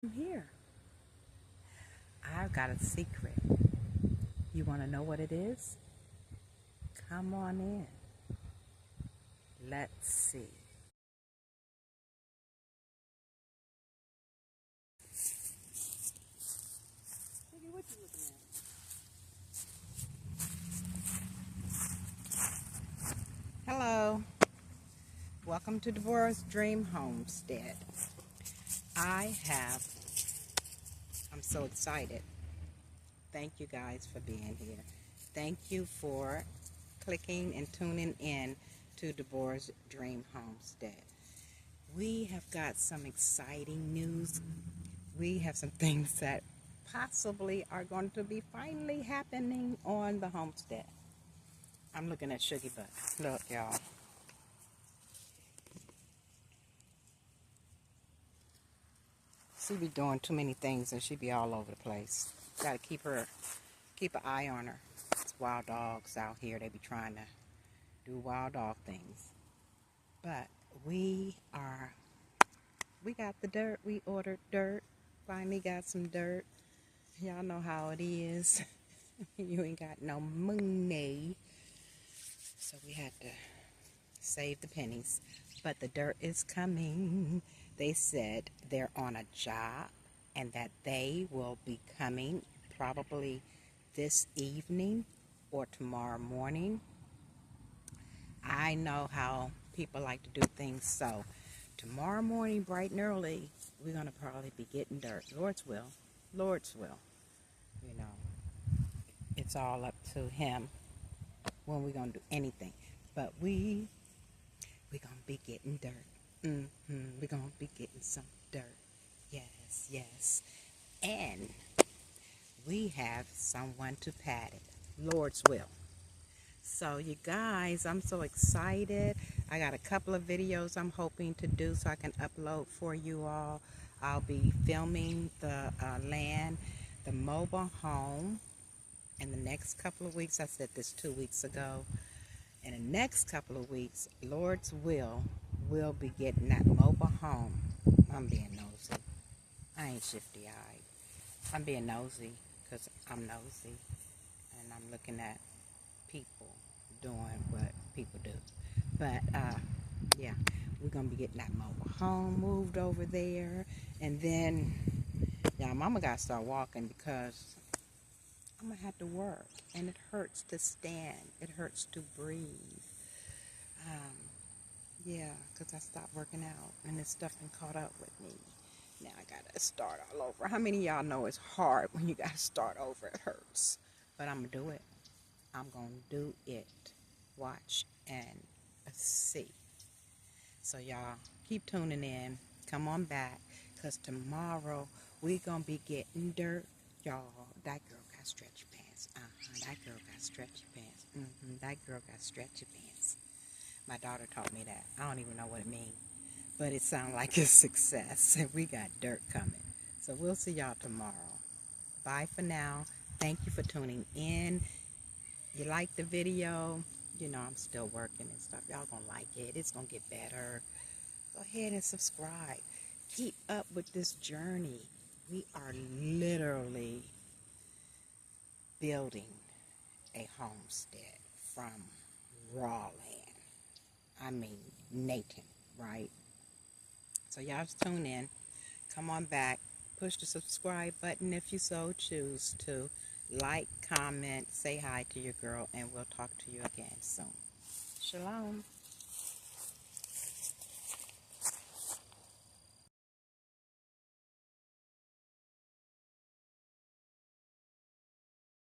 I'm here. I've got a secret. You want to know what it is? Come on in. Let's see. Baby, what you looking at? Hello. Welcome to Deborah's Dream Homestead. I'm so excited. Thank you guys for being here. Thank you for clicking and tuning in to Deborah's Dream Homestead. We have got some exciting news. We have some things that possibly are going to be finally happening on the homestead. I'm looking at Sugar Butt. Look, y'all. She be doing too many things and she be all over the place. Gotta keep an eye on her. It's wild dogs out here. They be trying to do wild dog things. But we got the dirt. We ordered dirt. Finally got some dirt. Y'all know how it is. You ain't got no money. So we had to save the pennies. But the dirt is coming. They said they're on a job and that they will be coming probably this evening or tomorrow morning. I know how people like to do things, so tomorrow morning, bright and early, we're going to probably be getting dirt. Lord's will. Lord's will. You know, it's all up to him when we're going to do anything. But we're going to be getting dirt. We're going to be getting some dirt. Yes, yes. And we have someone to pat it. Lord's will. So you guys, I'm so excited. I got a couple of videos I'm hoping to do so I can upload for you all. I'll be filming the land, the mobile home in the next couple of weeks. I said this 2 weeks ago. In the next couple of weeks, Lord's will, we'll be getting that mobile home. I'm being nosy. I ain't shifty-eyed. I'm being nosy because I'm nosy. And I'm looking at people doing what people do. But, yeah, we're going to be getting that mobile home moved over there. And then, yeah, Mama got to start walking because I'm going to have to work. And it hurts to stand. It hurts to breathe. Yeah, because I stopped working out and this stuff been caught up with me. Now I got to start all over. How many of y'all know it's hard when you got to start over? It hurts. But I'm going to do it. I'm going to do it. Watch and see. So y'all keep tuning in. Come on back. Because tomorrow we going to be getting dirt. Y'all, that girl got stretchy pants. That girl got stretchy pants. That girl got stretchy pants. My daughter taught me that. I don't even know what it means. But it sounds like a success. And we got dirt coming. So we'll see y'all tomorrow. Bye for now. Thank you for tuning in. You like the video? You know I'm still working and stuff. Y'all gonna like it. It's gonna get better. Go ahead and subscribe. Keep up with this journey. We are literally building a homestead from raw land. I mean, Nathan, right? So y'all just tune in. Come on back. Push the subscribe button if you so choose to. Like, comment, say hi to your girl, and we'll talk to you again soon. Shalom.